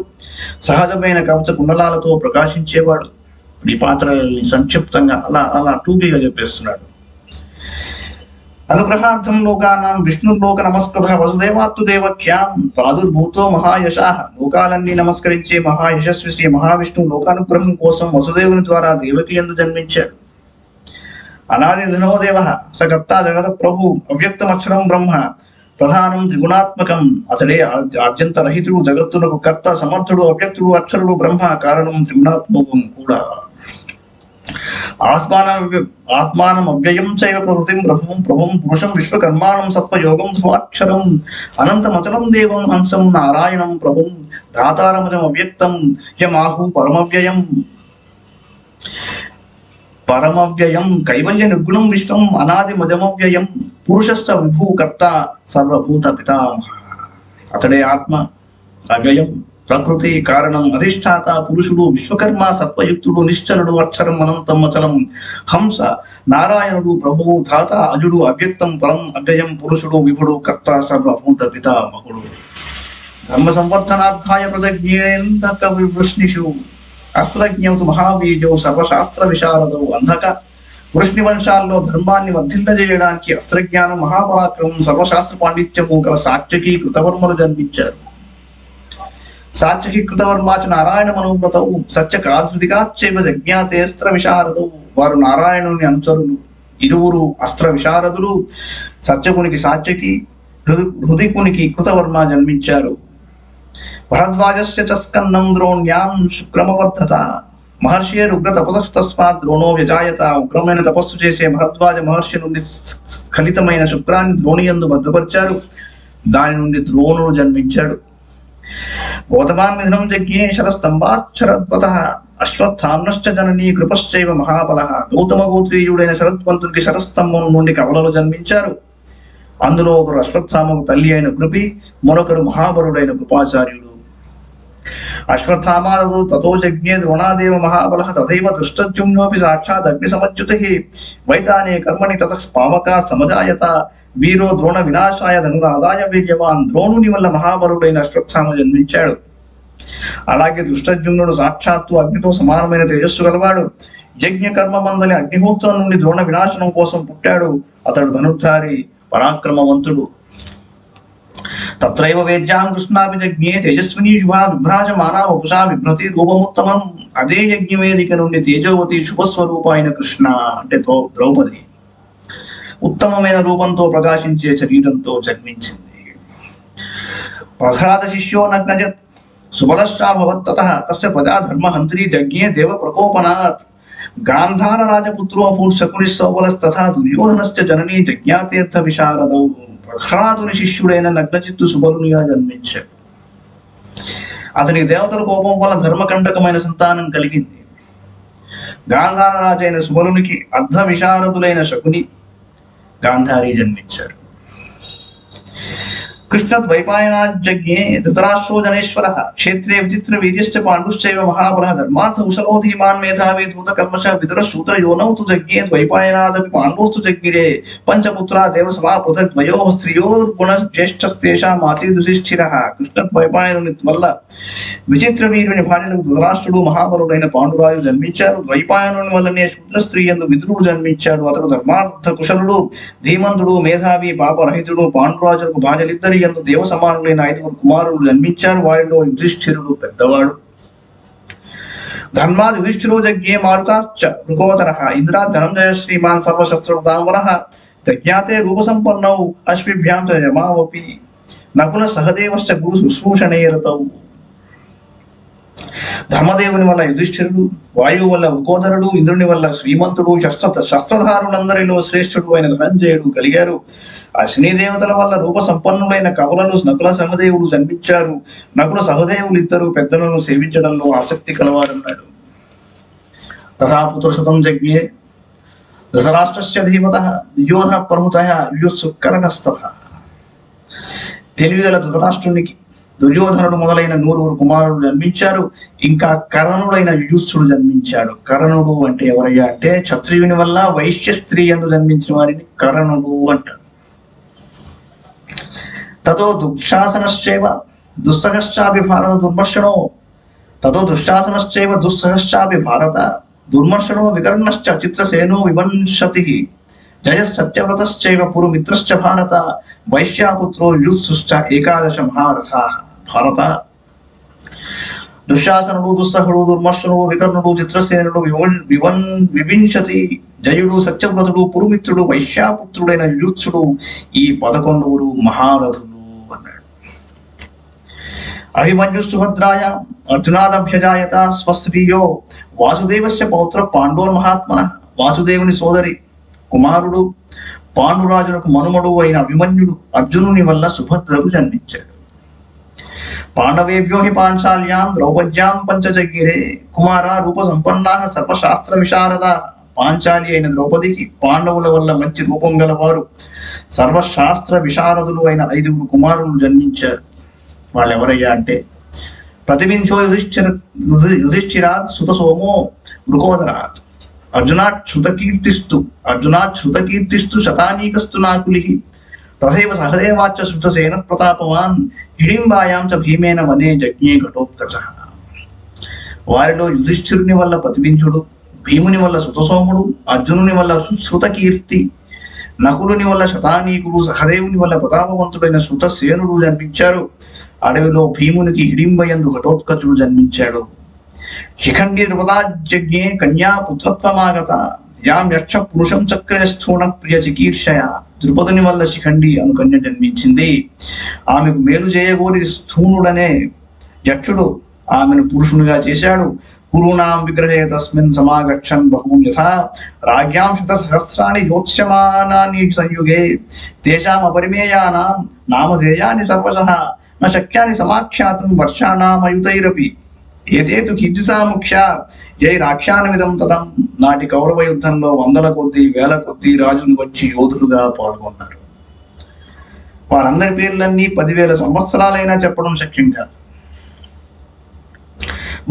సహజమైన కవచ కుండలాలతో ప్రకాశించేవాడు. ఈ పాత్రల్ని సంక్షిప్తంగా అలా టూకీగా చెప్పేస్తున్నాడు. అనుగ్రహార్థం లోకానాం విష్ణుర్లోక నమస్కృత వసుదేవాత్తు దేవఖ్యాం ప్రాదుర్భూతో మహాయశాః. లోకాలన్నీ నమస్కరించే మహాయశస్వి శ్రీ మహావిష్ణువు లోకానుగ్రహం కోసం వసుదేవుని ద్వారా దేవకి యందు జన్మించాడు. అనాది ధనోదేవ సకర్తా జగత ప్రభు అవ్యక్తమక్షరం బ్రహ్మ ప్రధానం త్రిగుణాత్మకం. అతడే ఆద్యంత రహితుడు, జగత్తునకు కర్త, సమర్థుడు, అవ్యక్తుడు, అక్షరుడు, బ్రహ్మ కారణం, త్రిగుణాత్మకం కూడా. ఆత్మానం అవ్యయం చైవ ప్రకృతిం ప్రభుం పురుషం విశ్వకర్మాణం సత్వయోగం ధ్రువాక్షరం అనంతమచలం దేవం హంసం నారాయణం ప్రభుం ధాతారమజం అవ్యక్తం యమాహు పరమవ్యయం కైవల్య నిర్గుణం విశ్వం అనాది మజమవ్యయం పురుషస్థ విభూ కర్త సర్వభూత పితామహ. అతడే ఆత్మ, అవ్యయం, ప్రకృతి, కారణం, అధిష్టాత, పురుషుడు, విశ్వకర్మ, సత్వయుక్తుడు, నిశ్చలుడు, అక్షరం, అనంతం, అచలం, హంస, నారాయణుడు, ప్రభువు, ధాత, అజుడు, అవ్యక్తం, పరం, అవ్యయం, పురుషుడు, విభుడు, కర్త, సర్వభూత పితామహుడు. ధర్మ సంవర్ధనార్థాయ ప్రజజ్ఞేంధక వివృష్ణిషు అస్త్రజ్ఞం తు మహాబీజౌ సర్వశాస్త్ర విశారదౌ. అంధక వృష్ణివంశాల్లో ధర్మాన్ని వర్ధిల్లజేయడానికి అస్త్రజ్ఞానం, మహాపరాక్రమం, సర్వశాస్త్ర పాండిత్యము గల సాత్యకి కృతవర్మలు జన్మించారు. సాత్యకి కృతవర్మాచ నారాయణ మనోవ్రతౌ సత్యకాధృతికాచ్చైవ జజ్ఞాతే అస్త్ర విశారదౌ. వారు నారాయణుని అనుచరులు. ఇరువురు అస్త్ర విశారదులు. సత్యకునికి సాత్యకి, హృదికునికి కృతవర్మ జన్మించారు. భరద్వాజస్య చ స్కన్నం ద్రోణ్యాం శుక్రమవర్ధత. మహర్షి రుగ్ర తపస్తస్మాత్ ద్రోణో వ్యజాయత. ఉగ్రమైన తపస్సు చేసే భరద్వాజ మహర్షి నుండి స్ఖలితమైన శుక్రాన్ని ద్రోణియందు భద్రపరిచారు. దాని నుండి ద్రోణుడు జన్మించాడు. గౌతమాన్ మిథునం జజ్ఞే శరస్తంభాక్షరద్వత అశ్వత్థామ్నశ్చ జననీ కృపశ్చైవ మహాబల. గౌతమ గోత్రీయుడైన శరద్వంతునికి శరస్తంభం నుండి కవలలు జన్మించారు. అందులో ఒకరు అశ్వత్థామకు తల్లి అయిన కృపి, మరొకరు మహాబలుడైన కృపాచార్యుడు. అశ్వత్థామాదు తతో జజ్ఞే ద్రోణాదేవ మహాబల తథైవ దృష్టజుమ్నోపి సాక్షాత్ అగ్ని సమచ్యుతి వైతానే కర్మణి తత పావకా సమజాయత. వీరో ద్రోణ వినాశాయ ధనురాదాయ వీర్యవాన్. ద్రోణుని వల్ల మహాబలుడైన అశ్వత్థామ జన్మించాడు. అలాగే దుష్టజుమ్నుడు సాక్షాత్తు అగ్నితో సమానమైన తేజస్సు గలవాడు. యజ్ఞ కర్మ మందలి అగ్నిహోత్రం నుండి ద్రోణ వినాశనం కోసం పుట్టాడు. అతడు ధనుర్ధారి, పరాక్రమవంతుడు. తత్రైవ వేద్యాం కృష్ణాపి జజ్ఞే తేజస్విని శుభా విభ్రాజమానా వపుషా బిభ్రతి రూపముత్తమం. అదే యజ్ఞవేదిక నుండి తేజోవతి శుభస్వరూప అయిన కృష్ణ అంటే ద్రౌపది ఉత్తమమైన రూపంతో ప్రకాశించే శరీరంతో జన్మించింది. ప్రహ్లాద శిష్యో నగ్నజత్ సుబలశ్చాభవత్తతః తస్య ప్రజాధర్మహంత్రీ జజ్ఞే దేవ ప్రకోపనాత్. గాంధార రాజపుత్రో అభూత్ శకుని సౌబలస్తథా దుర్యోధనశ్చ జననీ జజ్ఞాతీర్థ విశారదౌ. ప్రహ్లాదుని శిష్యుడైన నగ్నచిత్తు సుబలునిగా జన్మించాడు. అతనికి దేవతల కోపం వల్ల ధర్మకంటకమైన సంతానం కలిగింది. గాంధార రాజైన సుబలునికి అర్ధ విశారదులైన శకుని గాంధారి జన్మించారు. కృష్ణ ద్వైపాయనాజ్ఞే ధృతరాష్ట్రో జనేశ్వర క్షేత్రే విచిత్ర వీర్యశ్చ పాండుశ్చైవ మహాబలః ధర్మార్థ కుశలో ధీమాన్ మేధావి దూత కల్మష విదుర శూద్ర యోనౌ తు జజ్ఞే ద్వైపాయనాదపి పాండోస్తు జగ్గిరే పంచపుత్రా దేవ సమా పృథక్ ద్వయోః స్త్రియోర్గుణ జ్యేష్ఠస్తేషాం ఆసీద్ యుధిష్ఠిరః. కృష్ణ ద్వైపాయనుని వల్ల విచిత్ర వీరుని భార్యలకు ధృతరాష్ట్రుడు మహాబలుడైన పాండురాజు జన్మించారు. ద్వైపాయనుని వల్లనే శూద్ర స్త్రీ యందు విదురుడు జన్మించాడు. అతడు ధర్మార్థ కుశలుడు, ధీమంతుడు, మేధావి, పాపరహితుడు. పాండురాజులకు భార్యలిద్దరి యందు దేవ సమానులైన 5 కుమారులు జన్మించారు. వారిలో యుధిష్ఠిరుడు పెద్దవాడు. ధర్మాద్ యుధిష్ఠిరో జజ్ఞే మారుతాశ్చ మృగోదరః ఇంద్రా ధనంజయ శ్రీమాన్ సర్వశస్త్రదాంబరః జజ్ఞాతే రూపసంపన్నౌ అశ్విభ్యాం చ యమావపి నకుల సహదేవశ్చ గురు శుశ్రూషణే రతౌ. ధర్మదేవుని వల్ల యుధిష్ఠిరుడు, వాయువు వల్ల వృకోదరుడు, ఇంద్రుని వల్ల శ్రీమంతుడు, శస్త్రధారులందరిలో శ్రేష్ఠుడు అయిన ధనంజయుడు కలిగారు. ఆ శనిదేవతల వల్ల రూప సంపన్నుడైన కవులను నకుల సహదేవుడు జన్మించారు. నకుల సహదేవులు ఇద్దరు పెద్దలను సేవించడంలో ఆసక్తి కలవారన్నాడు. తథా పుత్రశతం జజ్ఞే ధృతరాష్ట్రస్య ధీమతః దుర్యోధన ప్రముఖః యుయుత్సుకర్ణస్తథా. తెలివిగల ధృతరాష్ట్రునికి దుర్యోధనుడు మొదలైన 100 కుమారులు జన్మించారు. ఇంకా కర్ణుడైన యుయుత్సుడు జన్మించాడు. కర్ణుడు అంటే ఎవరయ్యా అంటే క్షత్రియుని వల్ల వైశ్య స్త్రీ యందు జన్మించిన వారిని కర్ణుడు అంటారు. తతో దుశ్శాసనశ్చైవ దుస్సహశ్చాపి భారత దుర్మర్షణో తతో దుశ్శాసనశ్చైవ దుస్సహశ్చాపి భారత దుర్మర్షణో వికర్ణశ్చ చిత్రసేనో వివంశతిః జయ సత్యవ్రతశ్చైవ పురుమిత్రశ్చ భారత వైశ్యాపుత్రో యుత్సుశ్చ 11 మహారథాః. భారత దుశ్శాసనుడు, దుస్సహుడు, దుర్మర్షనుడు, వికర్ణుడు, చిత్రసేనుడు, వివింశతి, జయుడు, సత్యవ్రతుడు, పురుమిత్రుడు, వైశ్యాపుత్రుడైన యుత్సుడు ఈ 11 మహారథులు అన్నాడు. అభిమన్యు సుభద్రాయ అర్జునాదభ్యజాయత స్వస్త్రీయో వాసుదేవస్య పౌత్ర పాండోర్మహాత్మనః. వాసుదేవుని సోదరి కుమారుడు పాండురాజునకు మనుమడు అయిన అభిమన్యుడు అర్జునుని వల్ల సుభద్రకు జన్మించాడు. పాండవేభ్యో హి పాంచాల్యాం ద్రౌపద్యాం పంచజగ్గిరే కుమార రూప సంపన్నాః సర్వశాస్త్ర విశారద. పాంచాలి అయిన ద్రౌపదికి పాండవుల వల్ల మంచి రూపం గలవారు సర్వశాస్త్ర విశారదులు అయిన 5 కుమారులు జన్మించారు. వాళ్ళు ఎవరయ్యా అంటే ప్రతిబించో యుధిష్ఠిరాత్ సుత సోమో వృకోదరాత్ అర్జునాత్ శృతకీర్తిస్తు శతానీకస్తు నాకులిః తథైవ సహదేవాచ్చ శృతసేన ప్రతాపవాన్ హిడింబాయాం చ భీమేన వనే జజ్ఞే ఘటోత్కచః. వారిలో యుధిష్ఠిరుని వల్ల ప్రతిబించుడు, భీముని వల్ల శృతసోముడు, అర్జునుని వల్ల శృతకీర్తి, నకులుని వల్ల శతానీకుడు, సహదేవుని వల్ల ప్రతాపవంతుడైన శృతసేనుడు జన్మించారు. అడవిలో భీమునికి హిడింబయందు ఘటోత్కచుడు జన్మించాడు. శిఖండి ద్రుపదాజ్ఞే కన్యా పుత్రత్వమాగత యాం యక్ష పురుషం చక్రే స్థూణ ప్రియ చికీర్షయ. ద్రుపదుని వల్ల శిఖండి అను కన్య జన్మించింది. ఆమెకు మేలు చేయగోరి స్థూణుడనే యక్షుడు ఆమెను పురుషునిగా చేశాడు. కురుణాం విగ్రహే తస్మిన్ సమాగచ్చన్ బహూన్ యథా రాజ్యాం శత సహస్రాణి యోత్స్యమానాని సంయుగే తేషాం అపరిమేయానాం నామధేయాని సర్వశః న శక్యాని సమాఖ్యాతుం వర్షాణామయుతైరపి ఏతేతు కీర్తిసాముఖ్య జై రాక్షానమిదం తతం. నాటి కౌరవ యుద్ధంలో 100ల కొద్దీ 1000ల కొద్దీ రాజులు వచ్చి యోధులుగా పాల్గొన్నారు. వారందరి పేర్లన్నీ 10,000 సంవత్సరాలైనా చెప్పడం శక్యం కాదు.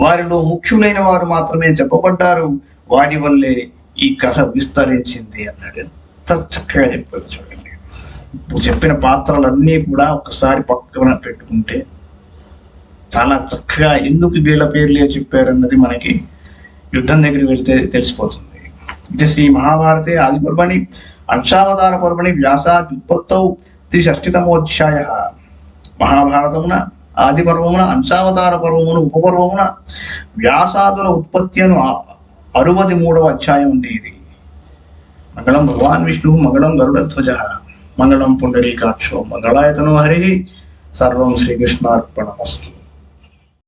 వారిలో ముఖ్యులైన వారు మాత్రమే చెప్పబడ్డారు. వారి వల్లే ఈ కథ విస్తరించింది అన్నాడు. ఎంత చక్కగా చెప్పారు చూడండి. ఇప్పుడు చెప్పిన పాత్రలన్నీ కూడా ఒకసారి పక్కన పెట్టుకుంటే చాలా చక్కగా ఎందుకు వీళ్ళ పేర్లే చెప్పారన్నది మనకి యుద్ధం దగ్గరికి వెళ్తే తెలిసిపోతుంది. ఇది శ్రీ మహాభారతే ఆది పర్వణి అంశావతార పర్వణి వ్యాసాద్యుత్పత్తౌ 63తమోధ్యాయ. మహాభారతమున ఆది పర్వమున అంశావతార పర్వమును ఉపపర్వమున వ్యాసాదుల ఉత్పత్తి అను 63వ అధ్యాయం ఉంది ఇది. మంగళం భగవాన్ విష్ణు మంగళం గరుడధ్వజ మంగళం పుండరీకాక్షో మంగళాయతనో హరి. సర్వం శ్రీకృష్ణార్పణమస్తు.